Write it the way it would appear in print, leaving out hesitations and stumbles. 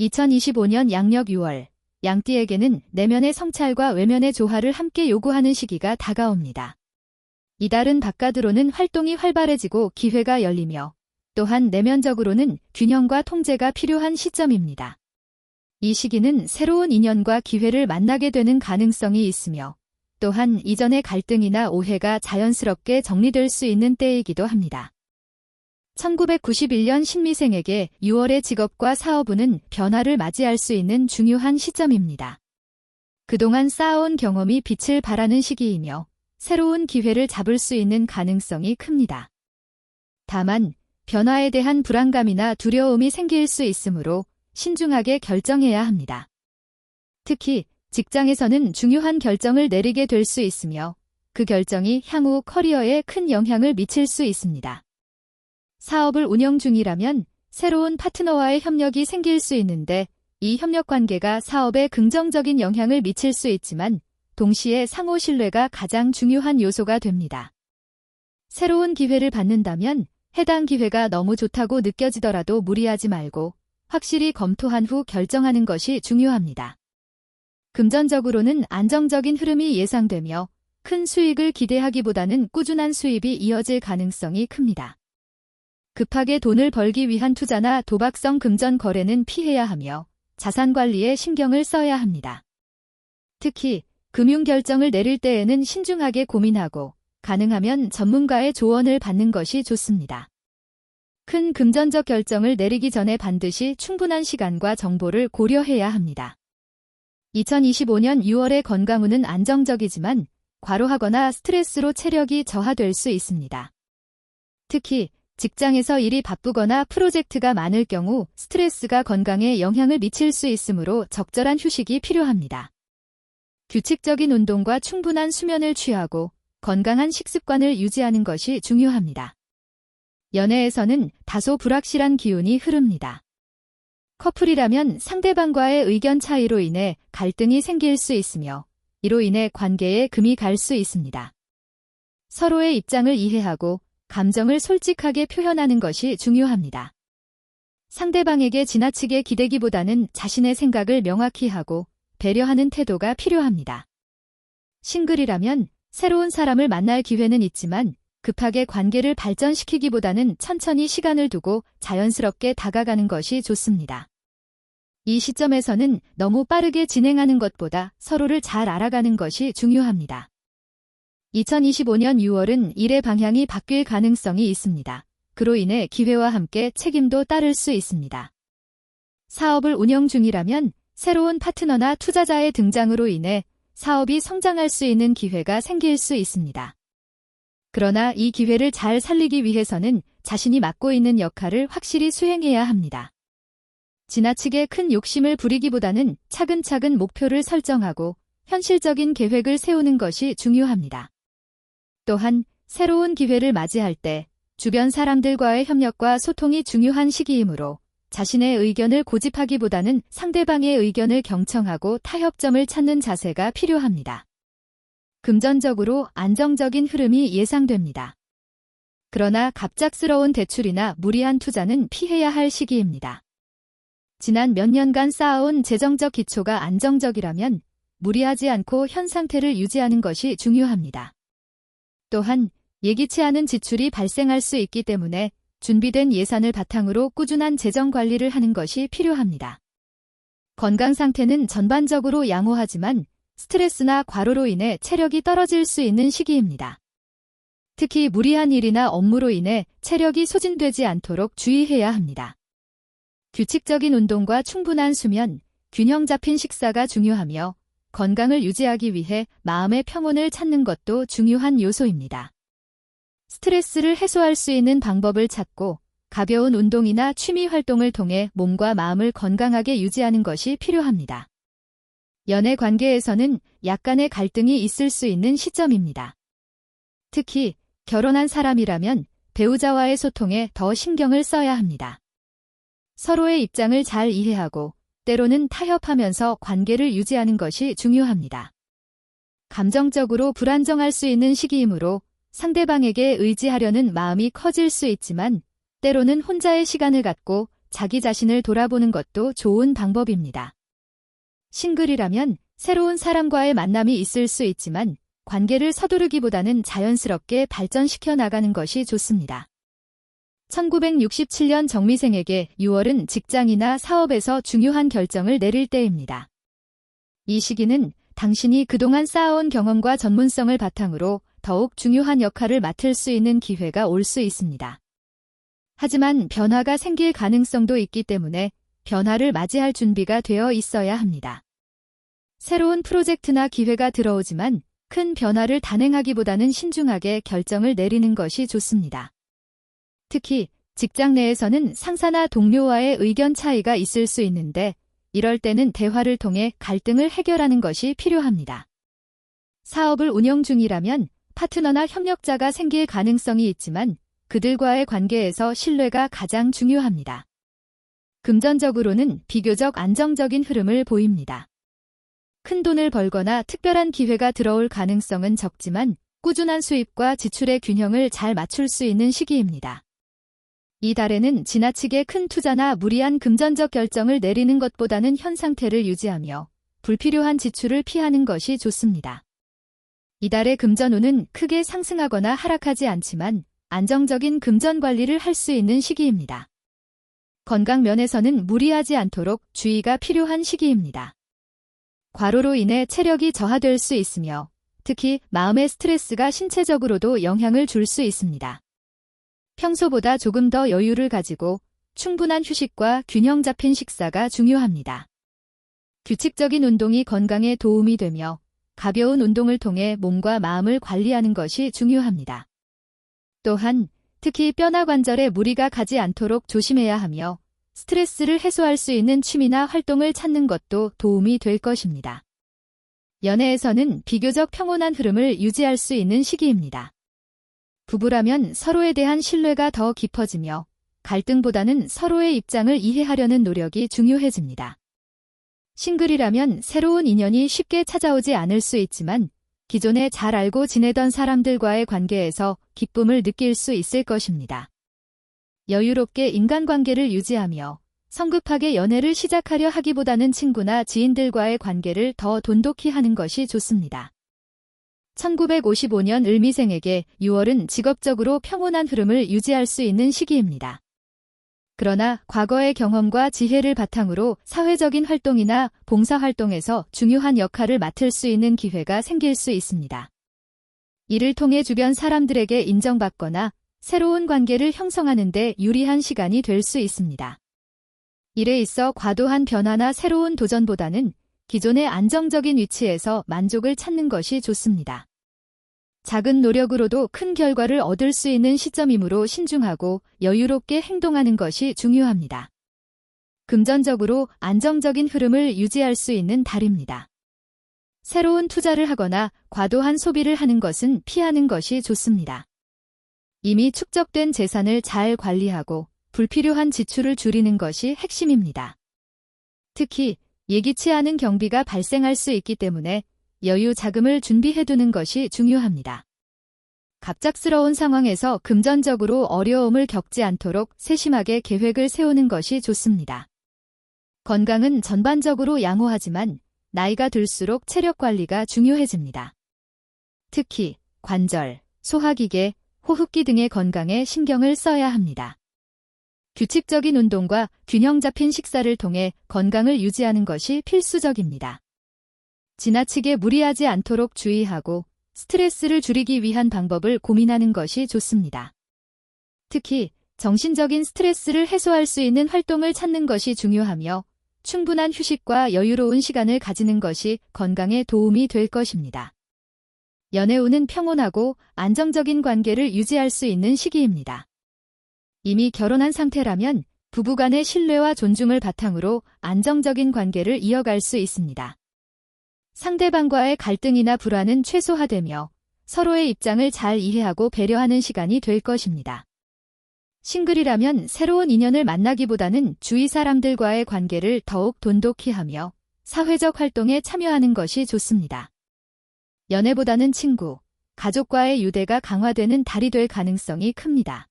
2025년 양력 6월, 양띠에게는 내면의 성찰과 외면의 조화를 함께 요구하는 시기가 다가옵니다. 이달은 바깥으로는 활동이 활발해지고 기회가 열리며 또한 내면적으로는 균형과 통제가 필요한 시점입니다. 이 시기는 새로운 인연과 기회를 만나게 되는 가능성이 있으며 또한 이전의 갈등이나 오해가 자연스럽게 정리될 수 있는 때이기도 합니다. 1991년 신미생에게 6월의 직업과 사업운은 변화를 맞이할 수 있는 중요한 시점입니다. 그동안 쌓아온 경험이 빛을 발하는 시기이며 새로운 기회를 잡을 수 있는 가능성이 큽니다. 다만 변화에 대한 불안감이나 두려움이 생길 수 있으므로 신중하게 결정해야 합니다. 특히 직장에서는 중요한 결정을 내리게 될 수 있으며 그 결정이 향후 커리어에 큰 영향을 미칠 수 있습니다. 사업을 운영 중이라면 새로운 파트너와의 협력이 생길 수 있는데 이 협력 관계가 사업에 긍정적인 영향을 미칠 수 있지만 동시에 상호 신뢰가 가장 중요한 요소가 됩니다. 새로운 기회를 받는다면 해당 기회가 너무 좋다고 느껴지더라도 무리하지 말고 확실히 검토한 후 결정하는 것이 중요합니다. 금전적으로는 안정적인 흐름이 예상되며 큰 수익을 기대하기보다는 꾸준한 수입이 이어질 가능성이 큽니다. 급하게 돈을 벌기 위한 투자나 도박성 금전 거래는 피해야 하며 자산 관리에 신경을 써야 합니다. 특히 금융 결정을 내릴 때에는 신중하게 고민하고 가능하면 전문가의 조언을 받는 것이 좋습니다. 큰 금전적 결정을 내리기 전에 반드시 충분한 시간과 정보를 고려해야 합니다. 2025년 6월의 건강운은 안정적이지만 과로하거나 스트레스로 체력이 저하될 수 있습니다. 특히 직장에서 일이 바쁘거나 프로젝트가 많을 경우 스트레스가 건강에 영향을 미칠 수 있으므로 적절한 휴식이 필요합니다. 규칙적인 운동과 충분한 수면을 취하고 건강한 식습관을 유지하는 것이 중요합니다. 연애에서는 다소 불확실한 기운이 흐릅니다. 커플이라면 상대방과의 의견 차이로 인해 갈등이 생길 수 있으며 이로 인해 관계에 금이 갈 수 있습니다. 서로의 입장을 이해하고 감정을 솔직하게 표현하는 것이 중요합니다. 상대방에게 지나치게 기대기보다는 자신의 생각을 명확히 하고 배려하는 태도가 필요합니다. 싱글이라면 새로운 사람을 만날 기회는 있지만 급하게 관계를 발전시키기보다는 천천히 시간을 두고 자연스럽게 다가가는 것이 좋습니다. 이 시점에서는 너무 빠르게 진행하는 것보다 서로를 잘 알아가는 것이 중요합니다. 2025년 6월은 일의 방향이 바뀔 가능성이 있습니다. 그로 인해 기회와 함께 책임도 따를 수 있습니다. 사업을 운영 중이라면 새로운 파트너나 투자자의 등장으로 인해 사업이 성장할 수 있는 기회가 생길 수 있습니다. 그러나 이 기회를 잘 살리기 위해서는 자신이 맡고 있는 역할을 확실히 수행해야 합니다. 지나치게 큰 욕심을 부리기보다는 차근차근 목표를 설정하고 현실적인 계획을 세우는 것이 중요합니다. 또한 새로운 기회를 맞이할 때 주변 사람들과의 협력과 소통이 중요한 시기이므로 자신의 의견을 고집하기보다는 상대방의 의견을 경청하고 타협점을 찾는 자세가 필요합니다. 금전적으로 안정적인 흐름이 예상됩니다. 그러나 갑작스러운 대출이나 무리한 투자는 피해야 할 시기입니다. 지난 몇 년간 쌓아온 재정적 기초가 안정적이라면 무리하지 않고 현 상태를 유지하는 것이 중요합니다. 또한 예기치 않은 지출이 발생할 수 있기 때문에 준비된 예산을 바탕으로 꾸준한 재정 관리를 하는 것이 필요합니다. 건강 상태는 전반적으로 양호하지만 스트레스나 과로로 인해 체력이 떨어질 수 있는 시기입니다. 특히 무리한 일이나 업무로 인해 체력이 소진되지 않도록 주의해야 합니다. 규칙적인 운동과 충분한 수면, 균형 잡힌 식사가 중요하며 건강을 유지하기 위해 마음의 평온을 찾는 것도 중요한 요소입니다. 스트레스를 해소할 수 있는 방법을 찾고 가벼운 운동이나 취미 활동을 통해 몸과 마음을 건강하게 유지하는 것이 필요합니다. 연애 관계에서는 약간의 갈등이 있을 수 있는 시점입니다. 특히 결혼한 사람이라면 배우자와의 소통에 더 신경을 써야 합니다. 서로의 입장을 잘 이해하고 때로는 타협하면서 관계를 유지하는 것이 중요합니다. 감정적으로 불안정할 수 있는 시기이므로 상대방에게 의지하려는 마음이 커질 수 있지만 때로는 혼자의 시간을 갖고 자기 자신을 돌아보는 것도 좋은 방법입니다. 싱글이라면 새로운 사람과의 만남이 있을 수 있지만 관계를 서두르기보다는 자연스럽게 발전시켜 나가는 것이 좋습니다. 1967년 정미생에게 6월은 직장이나 사업에서 중요한 결정을 내릴 때입니다. 이 시기는 당신이 그동안 쌓아온 경험과 전문성을 바탕으로 더욱 중요한 역할을 맡을 수 있는 기회가 올 수 있습니다. 하지만 변화가 생길 가능성도 있기 때문에 변화를 맞이할 준비가 되어 있어야 합니다. 새로운 프로젝트나 기회가 들어오지만 큰 변화를 단행하기보다는 신중하게 결정을 내리는 것이 좋습니다. 특히 직장 내에서는 상사나 동료와의 의견 차이가 있을 수 있는데 이럴 때는 대화를 통해 갈등을 해결하는 것이 필요합니다. 사업을 운영 중이라면 파트너나 협력자가 생길 가능성이 있지만 그들과의 관계에서 신뢰가 가장 중요합니다. 금전적으로는 비교적 안정적인 흐름을 보입니다. 큰 돈을 벌거나 특별한 기회가 들어올 가능성은 적지만 꾸준한 수입과 지출의 균형을 잘 맞출 수 있는 시기입니다. 이 달에는 지나치게 큰 투자나 무리한 금전적 결정을 내리는 것보다는 현 상태를 유지하며 불필요한 지출을 피하는 것이 좋습니다. 이달의 금전운은 크게 상승하거나 하락하지 않지만 안정적인 금전 관리를 할 수 있는 시기입니다. 건강 면에서는 무리하지 않도록 주의가 필요한 시기입니다. 과로로 인해 체력이 저하될 수 있으며 특히 마음의 스트레스가 신체적으로도 영향을 줄 수 있습니다. 평소보다 조금 더 여유를 가지고 충분한 휴식과 균형 잡힌 식사가 중요합니다. 규칙적인 운동이 건강에 도움이 되며 가벼운 운동을 통해 몸과 마음을 관리하는 것이 중요합니다. 또한 특히 뼈나 관절에 무리가 가지 않도록 조심해야 하며 스트레스를 해소할 수 있는 취미나 활동을 찾는 것도 도움이 될 것입니다. 연애에서는 비교적 평온한 흐름을 유지할 수 있는 시기입니다. 부부라면 서로에 대한 신뢰가 더 깊어지며 갈등보다는 서로의 입장을 이해하려는 노력이 중요해집니다. 싱글이라면 새로운 인연이 쉽게 찾아오지 않을 수 있지만 기존에 잘 알고 지내던 사람들과의 관계에서 기쁨을 느낄 수 있을 것입니다. 여유롭게 인간관계를 유지하며 성급하게 연애를 시작하려 하기보다는 친구나 지인들과의 관계를 더 돈독히 하는 것이 좋습니다. 1955년 을미생에게 6월은 직업적으로 평온한 흐름을 유지할 수 있는 시기입니다. 그러나 과거의 경험과 지혜를 바탕으로 사회적인 활동이나 봉사활동에서 중요한 역할을 맡을 수 있는 기회가 생길 수 있습니다. 이를 통해 주변 사람들에게 인정받거나 새로운 관계를 형성하는 데 유리한 시간이 될 수 있습니다. 일에 있어 과도한 변화나 새로운 도전보다는 기존의 안정적인 위치에서 만족을 찾는 것이 좋습니다. 작은 노력으로도 큰 결과를 얻을 수 있는 시점이므로 신중하고 여유롭게 행동하는 것이 중요합니다. 금전적으로 안정적인 흐름을 유지할 수 있는 달입니다. 새로운 투자를 하거나 과도한 소비를 하는 것은 피하는 것이 좋습니다. 이미 축적된 재산을 잘 관리하고 불필요한 지출을 줄이는 것이 핵심입니다. 특히 예기치 않은 경비가 발생할 수 있기 때문에 여유 자금을 준비해두는 것이 중요합니다. 갑작스러운 상황에서 금전적으로 어려움을 겪지 않도록 세심하게 계획을 세우는 것이 좋습니다. 건강은 전반적으로 양호하지만 나이가 들수록 체력 관리가 중요해집니다. 특히 관절, 소화기계, 호흡기 등의 건강에 신경을 써야 합니다. 규칙적인 운동과 균형 잡힌 식사를 통해 건강을 유지하는 것이 필수적입니다. 지나치게 무리하지 않도록 주의하고 스트레스를 줄이기 위한 방법을 고민하는 것이 좋습니다. 특히 정신적인 스트레스를 해소할 수 있는 활동을 찾는 것이 중요하며 충분한 휴식과 여유로운 시간을 가지는 것이 건강에 도움이 될 것입니다. 연애운은 평온하고 안정적인 관계를 유지할 수 있는 시기입니다. 이미 결혼한 상태라면 부부간의 신뢰와 존중을 바탕으로 안정적인 관계를 이어갈 수 있습니다. 상대방과의 갈등이나 불화는 최소화되며 서로의 입장을 잘 이해하고 배려하는 시간이 될 것입니다. 싱글이라면 새로운 인연을 만나기보다는 주위 사람들과의 관계를 더욱 돈독히 하며 사회적 활동에 참여하는 것이 좋습니다. 연애보다는 친구, 가족과의 유대가 강화되는 달이 될 가능성이 큽니다.